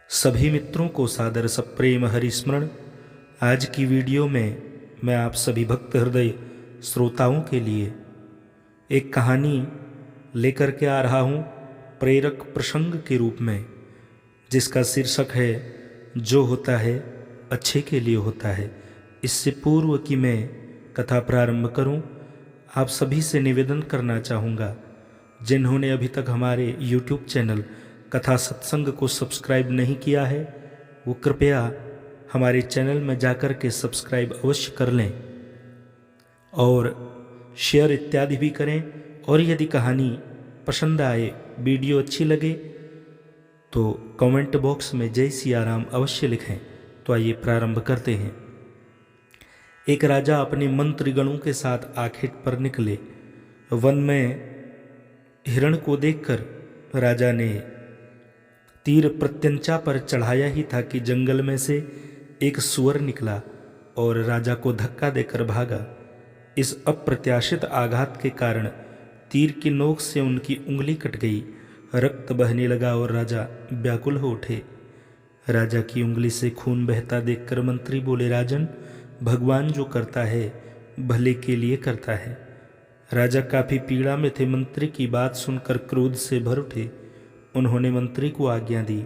सभी मित्रों को सादर सप्रेम हरिस्मरण। आज की वीडियो में मैं आप सभी भक्त हृदय श्रोताओं के लिए एक कहानी लेकर के आ रहा हूँ प्रेरक प्रसंग के रूप में, जिसका शीर्षक है जो होता है अच्छे के लिए होता है। इससे पूर्व कि मैं कथा प्रारंभ करूं, आप सभी से निवेदन करना चाहूँगा, जिन्होंने अभी तक हमारे YouTube चैनल कथा सत्संग को सब्सक्राइब नहीं किया है, वो कृपया हमारे चैनल में जाकर के सब्सक्राइब अवश्य कर लें और शेयर इत्यादि भी करें। और यदि कहानी पसंद आए, वीडियो अच्छी लगे, तो कमेंट बॉक्स में जय सिया राम अवश्य लिखें। तो आइए प्रारंभ करते हैं। एक राजा अपने मंत्रीगणों के साथ आखेट पर निकले। वन में हिरण को देखकर राजा ने तीर प्रत्यंचा पर चढ़ाया ही था कि जंगल में से एक सुअर निकला और राजा को धक्का देकर भागा। इस अप्रत्याशित आघात के कारण तीर की नोक से उनकी उंगली कट गई, रक्त बहने लगा और राजा व्याकुल हो उठे। राजा की उंगली से खून बहता देखकर मंत्री बोले, राजन, भगवान जो करता है भले के लिए करता है। राजा काफी पीड़ा में थे। मंत्री की बात सुनकर क्रोध से भर उठे। उन्होंने मंत्री को आज्ञा दी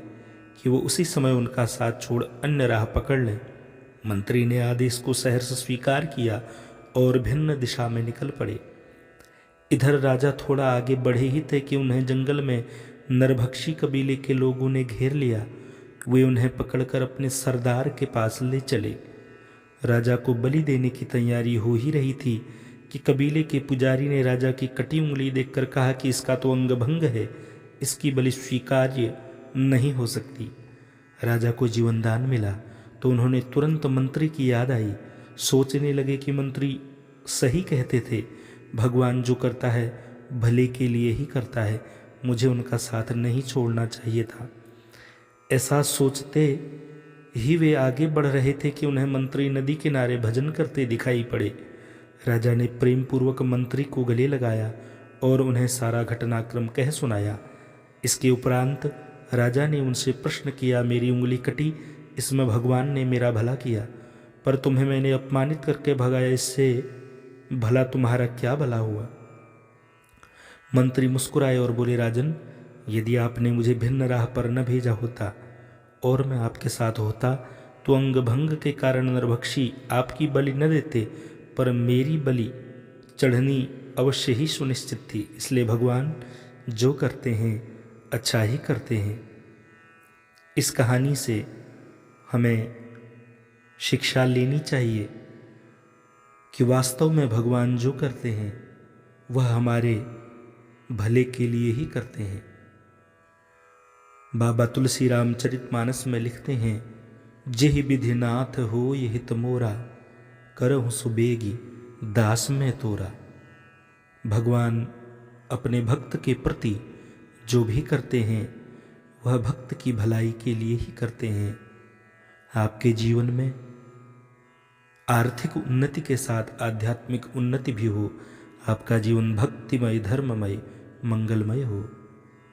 कि वो उसी समय उनका साथ छोड़ अन्य राह पकड़ ले। मंत्री ने आदेश को सहर्ष स्वीकार किया और भिन्न दिशा में निकल पड़े। इधर राजा थोड़ा आगे बढ़े ही थे कि उन्हें जंगल में नरभक्षी कबीले के लोगों ने घेर लिया। वे उन्हें पकड़कर अपने सरदार के पास ले चले। राजा को बलि देने की तैयारी हो ही रही थी कि कबीले के पुजारी ने राजा की कटी उंगली देखकर कहा कि इसका तो अंग भंग है, इसकी बलि स्वीकार्य नहीं हो सकती। राजा को जीवनदान मिला तो उन्होंने तुरंत मंत्री की याद आई। सोचने लगे कि मंत्री सही कहते थे, भगवान जो करता है भले के लिए ही करता है, मुझे उनका साथ नहीं छोड़ना चाहिए था। ऐसा सोचते ही वे आगे बढ़ रहे थे कि उन्हें मंत्री नदी किनारे भजन करते दिखाई पड़े। राजा ने प्रेम पूर्वक मंत्री को गले लगाया और उन्हें सारा घटनाक्रम कह सुनाया। इसके उपरांत राजा ने उनसे प्रश्न किया, मेरी उंगली कटी, इसमें भगवान ने मेरा भला किया, पर तुम्हें मैंने अपमानित करके भगाया, इससे भला तुम्हारा क्या भला हुआ? मंत्री मुस्कुराए और बोले, राजन, यदि आपने मुझे भिन्न राह पर न भेजा होता और मैं आपके साथ होता तो अंग भंग के कारण नरभक्षी आपकी बलि न देते, पर मेरी बलि चढ़नी अवश्य ही सुनिश्चित थी। इसलिए भगवान जो करते हैं अच्छा ही करते हैं। इस कहानी से हमें शिक्षा लेनी चाहिए कि वास्तव में भगवान जो करते हैं वह हमारे भले के लिए ही करते हैं। बाबा तुलसी रामचरितमानस में लिखते हैं, जेहि विधि नाथ हो ये हित मोरा, करहु सुबेगी दास में तोरा। भगवान अपने भक्त के प्रति जो भी करते हैं वह भक्त की भलाई के लिए ही करते हैं। आपके जीवन में आर्थिक उन्नति के साथ आध्यात्मिक उन्नति भी हो, आपका जीवन भक्तिमय, धर्ममय, मंगलमय हो।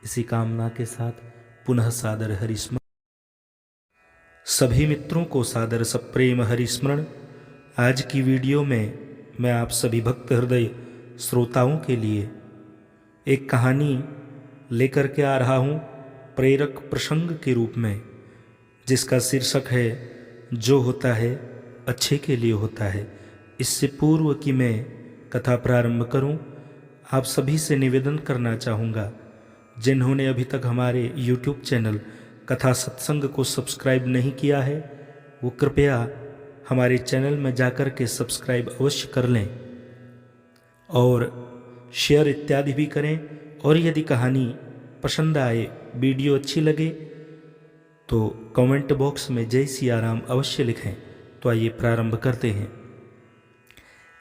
इसी कामना के साथ पुनः सादर हरिस्मरण। सभी मित्रों को सादर सप्रेम हरिस्मरण। आज की वीडियो में मैं आप सभी भक्त हृदय श्रोताओं के लिए एक कहानी लेकर के आ रहा हूँ प्रेरक प्रसंग के रूप में, जिसका शीर्षक है जो होता है अच्छे के लिए होता है। इससे पूर्व कि मैं कथा प्रारंभ करूं, आप सभी से निवेदन करना चाहूँगा, जिन्होंने अभी तक हमारे YouTube चैनल कथा सत्संग को सब्सक्राइब नहीं किया है, वो कृपया हमारे चैनल में जाकर के सब्सक्राइब अवश्य कर लें और शेयर इत्यादि भी करें। और यदि कहानी पसंद आए, वीडियो अच्छी लगे, तो कमेंट बॉक्स में जय सिया राम अवश्य लिखें। तो आइए प्रारंभ करते हैं।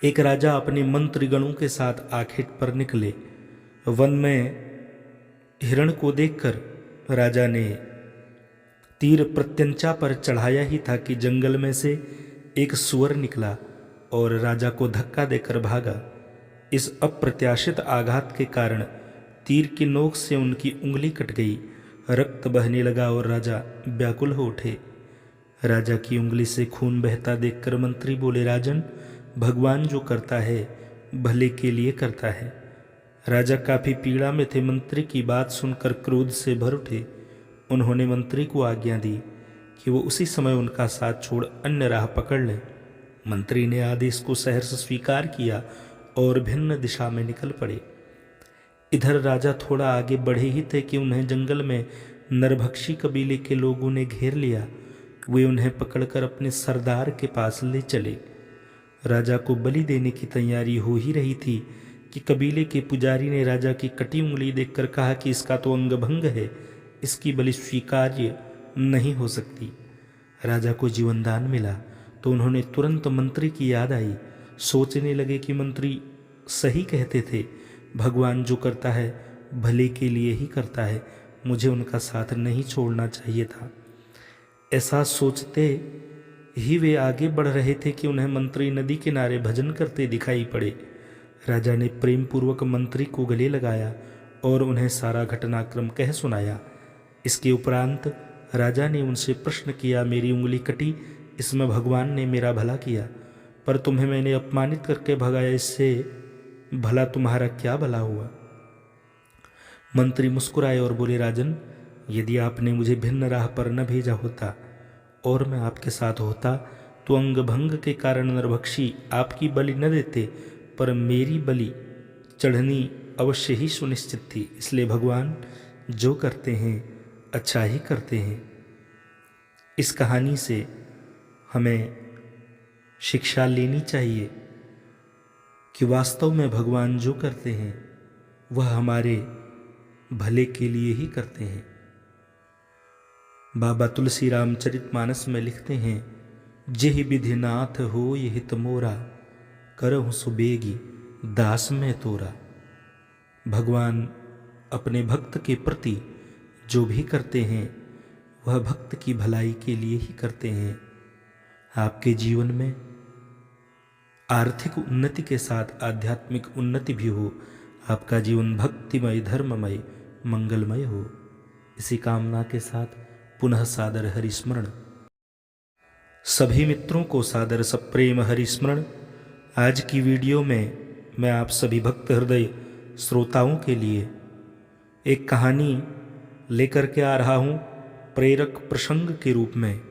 एक राजा अपने मंत्रीगणों के साथ आखेट पर निकले। वन में हिरण को देखकर राजा ने तीर प्रत्यंचा पर चढ़ाया ही था कि जंगल में से एक सुअर निकला और राजा को धक्का देकर भागा। इस अप्रत्याशित आघात के कारण तीर की नोक से उनकी उंगली कट गई, रक्त बहने लगा और राजा व्याकुल हो उठे। राजा की उंगली से खून बहता देखकर मंत्री बोले, राजन, भगवान जो करता है भले के लिए करता है। राजा काफी पीड़ा में थे। मंत्री की बात सुनकर क्रोध से भर उठे। उन्होंने मंत्री को आज्ञा दी कि वो उसी समय उनका साथ छोड़ अन्य राह पकड़ ले। मंत्री ने आदेश को सहर्ष स्वीकार किया और भिन्न दिशा में निकल पड़े। इधर राजा थोड़ा आगे बढ़े ही थे कि उन्हें जंगल में नरभक्षी कबीले के लोगों ने घेर लिया। वे उन्हें पकड़कर अपने सरदार के पास ले चले। राजा को बलि देने की तैयारी हो ही रही थी कि कबीले के पुजारी ने राजा की कटी उंगली देखकर कहा कि इसका तो अंग भंग है, इसकी बलि स्वीकार्य नहीं हो सकती। राजा को जीवनदान मिला तो उन्होंने तुरंत मंत्री की याद आई। सोचने लगे कि मंत्री सही कहते थे, भगवान जो करता है भले के लिए ही करता है, मुझे उनका साथ नहीं छोड़ना चाहिए था। ऐसा सोचते ही वे आगे बढ़ रहे थे कि उन्हें मंत्री नदी किनारे भजन करते दिखाई पड़े। राजा ने प्रेम पूर्वक मंत्री को गले लगाया और उन्हें सारा घटनाक्रम कह सुनाया। इसके उपरांत राजा ने उनसे प्रश्न किया, मेरी उंगली कटी, इसमें भगवान ने मेरा भला किया, पर तुम्हें मैंने अपमानित करके भगाया, इससे भला तुम्हारा क्या भला हुआ? मंत्री मुस्कुराए और बोले, राजन, यदि आपने मुझे भिन्न राह पर न भेजा होता और मैं आपके साथ होता तो अंग भंग के कारण नरभक्षी आपकी बलि न देते, पर मेरी बलि चढ़नी अवश्य ही सुनिश्चित थी। इसलिए भगवान जो करते हैं अच्छा ही करते हैं। इस कहानी से हमें शिक्षा लेनी चाहिए कि वास्तव में भगवान जो करते हैं वह हमारे भले के लिए ही करते हैं। बाबा तुलसी रामचरितमानस में लिखते हैं, जेहि विधि नाथ हो ये हित मोरा, करहु सुबेगी दास में तोरा। भगवान अपने भक्त के प्रति जो भी करते हैं वह भक्त की भलाई के लिए ही करते हैं। आपके जीवन में आर्थिक उन्नति के साथ आध्यात्मिक उन्नति भी हो, आपका जीवन भक्तिमय, धर्ममय, मंगलमय हो। इसी कामना के साथ पुनः सादर हरिस्मरण। सभी मित्रों को सादर सप्रेम हरिस्मरण। आज की वीडियो में मैं आप सभी भक्त हृदय श्रोताओं के लिए एक कहानी लेकर के आ रहा हूँ प्रेरक प्रसंग के रूप में,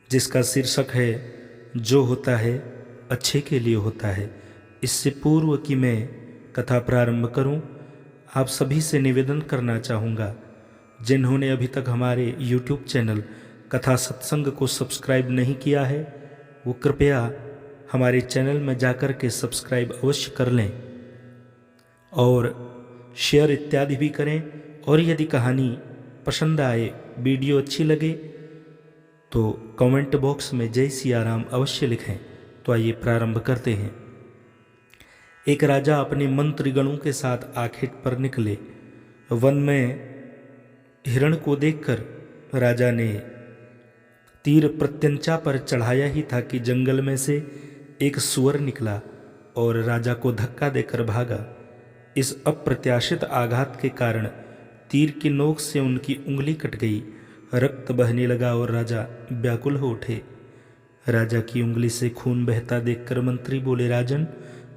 जिसका शीर्षक है जो होता है अच्छे के लिए होता है। इससे पूर्व कि मैं कथा प्रारंभ करूं, आप सभी से निवेदन करना चाहूँगा, जिन्होंने अभी तक हमारे YouTube चैनल कथा सत्संग को सब्सक्राइब नहीं किया है वो कृपया हमारे चैनल में जाकर के सब्सक्राइब अवश्य कर लें और शेयर इत्यादि भी करें। और यदि कहानी पसंद आए, वीडियो अच्छी लगे तो कमेंट बॉक्स में जय सिया राम अवश्य लिखें। तो आइए प्रारंभ करते हैं। एक राजा अपने मंत्रीगणों के साथ आखेट पर निकले। वन में हिरण को देखकर राजा ने तीर प्रत्यंचा पर चढ़ाया ही था कि जंगल में से एक सुअर निकला और राजा को धक्का देकर भागा। इस अप्रत्याशित आघात के कारण तीर की नोक से उनकी उंगली कट गई। रक्त बहने लगा और राजा व्याकुल हो उठे। राजा की उंगली से खून बहता देखकर मंत्री बोले, राजन,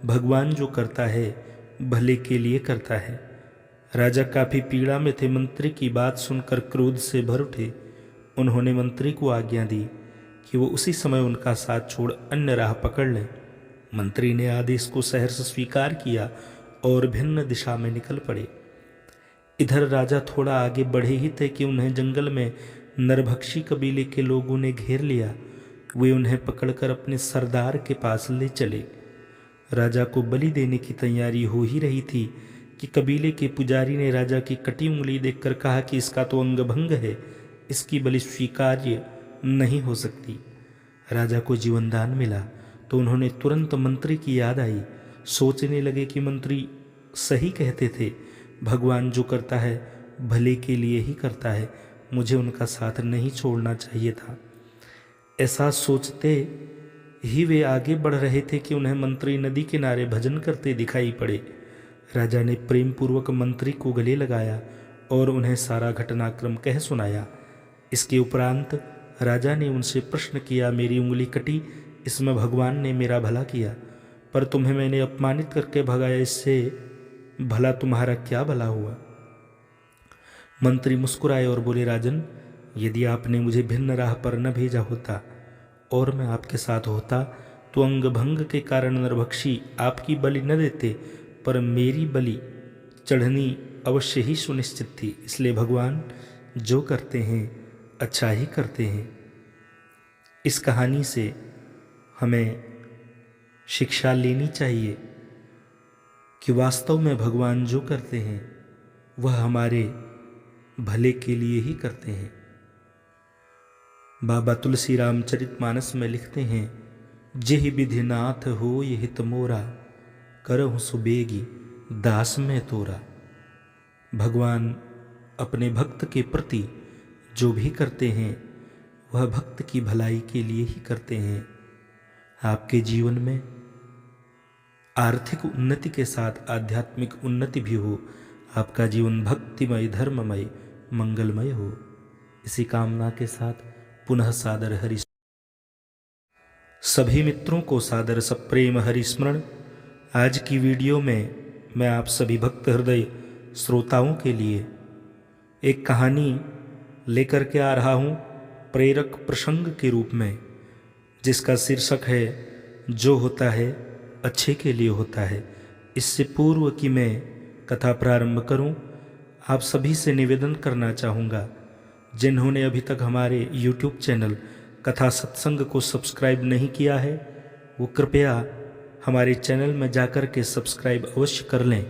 भगवान जो करता है भले के लिए करता है। राजा काफी पीड़ा में थे। मंत्री की बात सुनकर क्रोध से भर उठे। उन्होंने मंत्री को आज्ञा दी कि वो उसी समय उनका साथ छोड़ अन्य राह पकड़ ले। मंत्री ने आदेश को सहर्ष स्वीकार किया और भिन्न दिशा में निकल पड़े। इधर राजा थोड़ा आगे बढ़े ही थे कि उन्हें जंगल में नरभक्षी कबीले के लोगों ने घेर लिया। वे उन्हें पकड़कर अपने सरदार के पास ले चले। राजा को बलि देने की तैयारी हो ही रही थी कि कबीले के पुजारी ने राजा की कटी उंगली देखकर कहा कि इसका तो अंग भंग है, इसकी बलि स्वीकार्य नहीं हो सकती। राजा को जीवनदान मिला तो उन्होंने तुरंत मंत्री की याद आई। सोचने लगे कि मंत्री सही कहते थे, भगवान जो करता है भले के लिए ही करता है, मुझे उनका साथ नहीं छोड़ना चाहिए था। ऐसा सोचते ही वे आगे बढ़ रहे थे कि उन्हें मंत्री नदी किनारे भजन करते दिखाई पड़े। राजा ने प्रेम पूर्वक मंत्री को गले लगाया और उन्हें सारा घटनाक्रम कह सुनाया। इसके उपरांत राजा ने उनसे प्रश्न किया, मेरी उंगली कटी, इसमें भगवान ने मेरा भला किया, पर तुम्हें मैंने अपमानित करके भगाया, इससे भला तुम्हारा क्या भला हुआ? मंत्री मुस्कुराए और बोले, राजन, यदि आपने मुझे भिन्न राह पर न भेजा होता और मैं आपके साथ होता तो अंग भंग के कारण नरभक्षी आपकी बलि न देते, पर मेरी बलि चढ़नी अवश्य ही सुनिश्चित थी। इसलिए भगवान जो करते हैं अच्छा ही करते हैं। इस कहानी से हमें शिक्षा लेनी चाहिए कि वास्तव में भगवान जो करते हैं वह हमारे भले के लिए ही करते हैं। बाबा तुलसी रामचरितमानस में लिखते हैं, जेहि विधि नाथ हो ये हित मोरा, करहु सुबेगी दास में तोरा। भगवान अपने भक्त के प्रति जो भी करते हैं वह भक्त की भलाई के लिए ही करते हैं। आपके जीवन में आर्थिक उन्नति के साथ आध्यात्मिक उन्नति भी हो, आपका जीवन भक्तिमय, धर्ममय, मंगलमय हो। इसी कामना के साथ पुनः सादर हरि सभी मित्रों को सादर सप्रेम हरिस्मरण। आज की वीडियो में मैं आप सभी भक्त हृदय श्रोताओं के लिए एक कहानी लेकर के आ रहा हूँ प्रेरक प्रसंग के रूप में, जिसका शीर्षक है जो होता है अच्छे के लिए होता है। इससे पूर्व कि मैं कथा प्रारंभ करूं, आप सभी से निवेदन करना चाहूँगा, जिन्होंने अभी तक हमारे YouTube चैनल कथा सत्संग को सब्सक्राइब नहीं किया है वो कृपया हमारे चैनल में जाकर के सब्सक्राइब अवश्य कर लें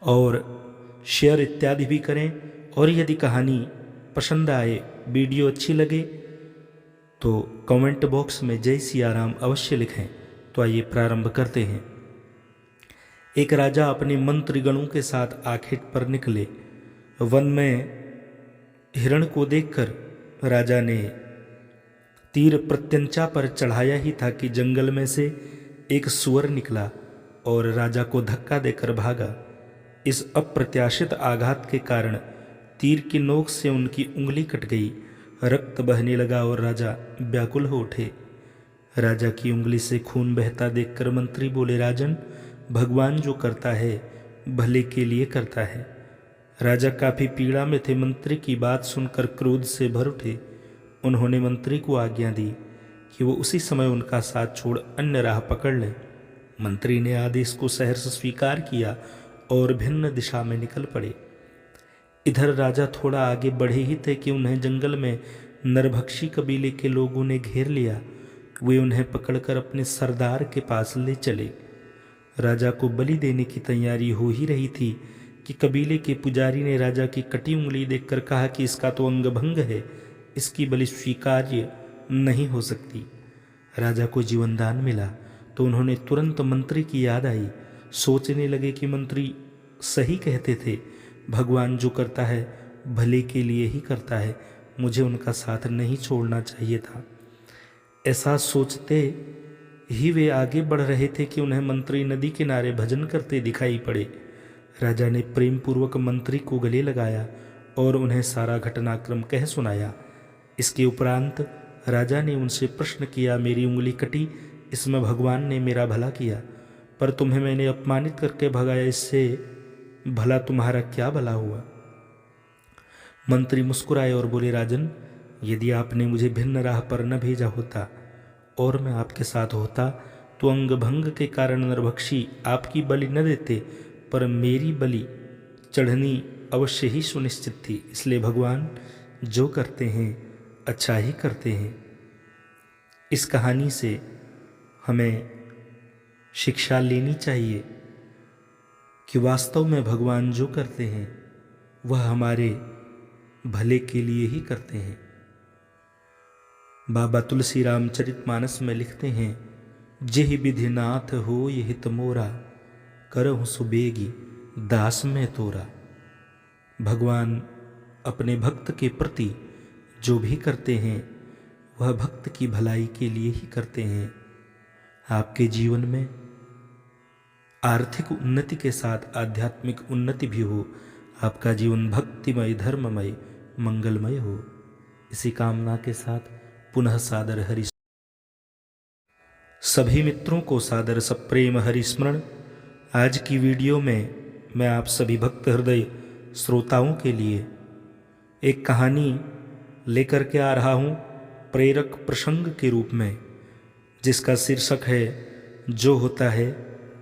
और शेयर इत्यादि भी करें। और यदि कहानी पसंद आए, वीडियो अच्छी लगे तो कमेंट बॉक्स में जय सिया राम अवश्य लिखें। तो आइए प्रारंभ करते हैं। एक राजा अपने मंत्रीगणों के साथ आखेट पर निकले। वन में हिरण को देखकर राजा ने तीर प्रत्यंचा पर चढ़ाया ही था कि जंगल में से एक सुअर निकला और राजा को धक्का देकर भागा। इस अप्रत्याशित आघात के कारण तीर की नोक से उनकी उंगली कट गई, रक्त बहने लगा और राजा व्याकुल हो उठे। राजा की उंगली से खून बहता देखकर मंत्री बोले, राजन, भगवान जो करता है भले के लिए करता है। राजा काफी पीड़ा में थे। मंत्री की बात सुनकर क्रोध से भर उठे। उन्होंने मंत्री को आज्ञा दी कि वो उसी समय उनका साथ छोड़ अन्य राह पकड़ ले। मंत्री ने आदेश को सहर्ष स्वीकार किया और भिन्न दिशा में निकल पड़े। इधर राजा थोड़ा आगे बढ़े ही थे कि उन्हें जंगल में नरभक्षी कबीले के लोगों ने घेर लिया। वे उन्हें पकड़कर अपने सरदार के पास ले चले। राजा को बलि देने की तैयारी हो ही रही थी कि कबीले के पुजारी ने राजा की कटी उंगली देखकर कहा कि इसका तो अंग भंग है, इसकी बलि स्वीकार्य नहीं हो सकती। राजा को जीवनदान मिला तो उन्होंने तुरंत मंत्री की याद आई। सोचने लगे कि मंत्री सही कहते थे, भगवान जो करता है भले के लिए ही करता है, मुझे उनका साथ नहीं छोड़ना चाहिए था। ऐसा सोचते ही वे आगे बढ़ रहे थे कि उन्हें मंत्री नदी किनारे भजन करते दिखाई पड़े। राजा ने प्रेम पूर्वक मंत्री को गले लगाया और उन्हें सारा घटनाक्रम कह सुनाया। इसके उपरांत राजा ने उनसे प्रश्न किया, मेरी उंगली कटी, इसमें भगवान ने मेरा भला किया, पर तुम्हें मैंने अपमानित करके भगाया, इससे भला तुम्हारा क्या भला हुआ? मंत्री मुस्कुराए और बोले, राजन, यदि आपने मुझे भिन्न राह पर न भेजा होता और मैं आपके साथ होता तो अंग भंग के कारण नरभक्षी आपकी बलि न देते, पर मेरी बलि चढ़नी अवश्य ही सुनिश्चित थी। इसलिए भगवान जो करते हैं अच्छा ही करते हैं। इस कहानी से हमें शिक्षा लेनी चाहिए कि वास्तव में भगवान जो करते हैं वह हमारे भले के लिए ही करते हैं। बाबा तुलसी रामचरितमानस में लिखते हैं, जेहि विधि नाथ हो ये हित मोरा, करहु सुबेगी दास में तोरा। भगवान अपने भक्त के प्रति जो भी करते हैं वह भक्त की भलाई के लिए ही करते हैं। आपके जीवन में आर्थिक उन्नति के साथ आध्यात्मिक उन्नति भी हो, आपका जीवन भक्तिमय, धर्ममय, मंगलमय हो। इसी कामना के साथ पुनः सादर हरि। सभी मित्रों को सादर सप्रेम हरिस्मरण। आज की वीडियो में मैं आप सभी भक्त हृदय श्रोताओं के लिए एक कहानी लेकर के आ रहा हूँ प्रेरक प्रसंग के रूप में, जिसका शीर्षक है जो होता है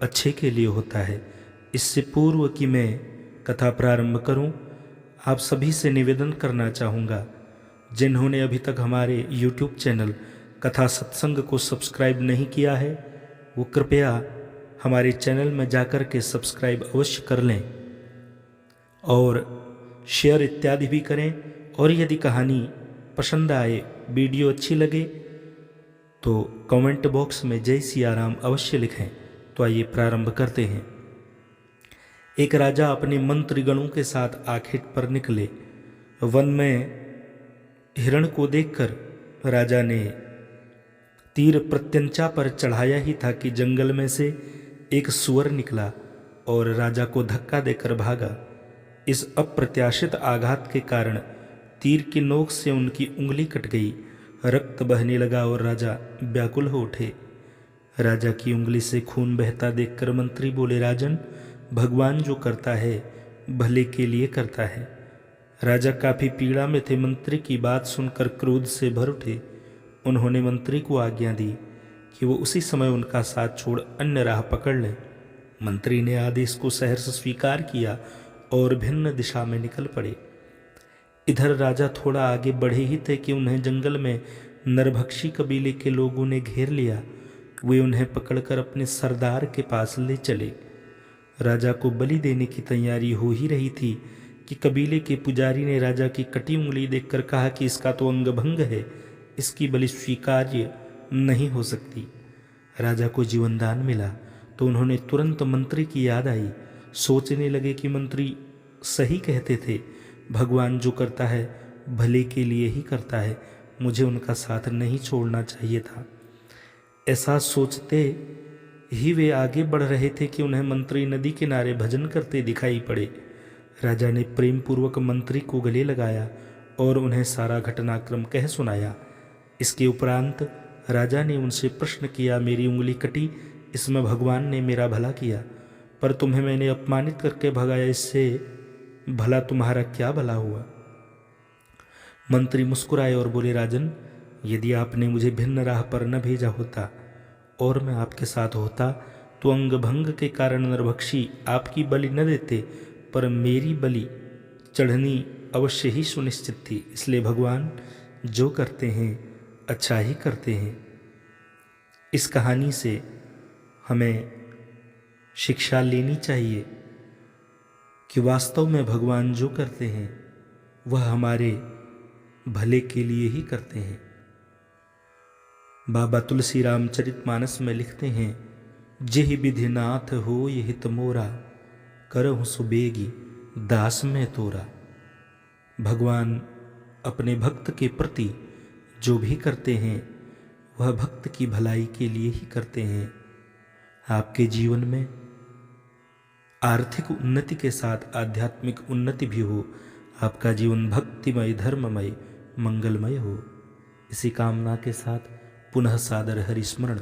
अच्छे के लिए होता है। इससे पूर्व कि मैं कथा प्रारंभ करूं, आप सभी से निवेदन करना चाहूँगा, जिन्होंने अभी तक हमारे YouTube चैनल कथा सत्संग को सब्सक्राइब नहीं किया है, वो कृपया हमारे चैनल में जाकर के सब्सक्राइब अवश्य कर लें और शेयर इत्यादि भी करें। और यदि कहानी पसंद आए, वीडियो अच्छी लगे, तो कमेंट बॉक्स में जय सिया राम अवश्य लिखें। तो आइए प्रारंभ करते हैं। एक राजा अपने मंत्रीगणों के साथ आखेट पर निकले। वन में हिरण को देखकर राजा ने तीर प्रत्यंचा पर चढ़ाया ही था कि जंगल में से एक सुअर निकला और राजा को धक्का देकर भागा। इस अप्रत्याशित आघात के कारण तीर की नोक से उनकी उंगली कट गई, रक्त बहने लगा और राजा व्याकुल हो उठे। राजा की उंगली से खून बहता देखकर मंत्री बोले, राजन, भगवान जो करता है भले के लिए करता है। राजा काफी पीड़ा में थे। मंत्री की बात सुनकर क्रोध से भर उठे। उन्होंने मंत्री को आज्ञा दी कि वो उसी समय उनका साथ छोड़ अन्य राह पकड़ ले। मंत्री ने आदेश को सहर्ष स्वीकार किया और भिन्न दिशा में निकल पड़े। इधर राजा थोड़ा आगे बढ़े ही थे कि उन्हें जंगल में नरभक्षी कबीले के लोगों ने घेर लिया। वे उन्हें पकड़कर अपने सरदार के पास ले चले। राजा को बलि देने की तैयारी हो ही रही थी कि कबीले के पुजारी ने राजा की कटी उंगली देखकर कहा कि इसका तो अंग भंग है, इसकी बलि स्वीकार्य नहीं हो सकती। राजा को जीवनदान मिला तो उन्होंने तुरंत मंत्री की याद आई। सोचने लगे कि मंत्री सही कहते थे, भगवान जो करता है भले के लिए ही करता है, मुझे उनका साथ नहीं छोड़ना चाहिए था। ऐसा सोचते ही वे आगे बढ़ रहे थे कि उन्हें मंत्री नदी किनारे भजन करते दिखाई पड़े। राजा ने प्रेम पूर्वक मंत्री को गले लगाया और उन्हें सारा घटनाक्रम कह सुनाया। इसके उपरांत राजा ने उनसे प्रश्न किया, मेरी उंगली कटी, इसमें भगवान ने मेरा भला किया, पर तुम्हें मैंने अपमानित करके भगाया, इससे भला तुम्हारा क्या भला हुआ? मंत्री मुस्कुराए और बोले, राजन, यदि आपने मुझे भिन्न राह पर न भेजा होता और मैं आपके साथ होता तो अंग भंग के कारण नरभक्षी आपकी बलि न देते, पर मेरी बलि चढ़नी अवश्य ही सुनिश्चित थी। इसलिए भगवान जो करते हैं अच्छा ही करते हैं। इस कहानी से हमें शिक्षा लेनी चाहिए कि वास्तव में भगवान जो करते हैं वह हमारे भले के लिए ही करते हैं। बाबा तुलसी रामचरितमानस में लिखते हैं, जेहि विधि नाथ हो ये हित मोरा, करहु सुबेगी दास में तोरा। भगवान अपने भक्त के प्रति जो भी करते हैं वह भक्त की भलाई के लिए ही करते हैं। आपके जीवन में आर्थिक उन्नति के साथ आध्यात्मिक उन्नति भी हो, आपका जीवन भक्तिमय, धर्ममय, मंगलमय हो। इसी कामना के साथ पुनः सादर हरिस्मरण।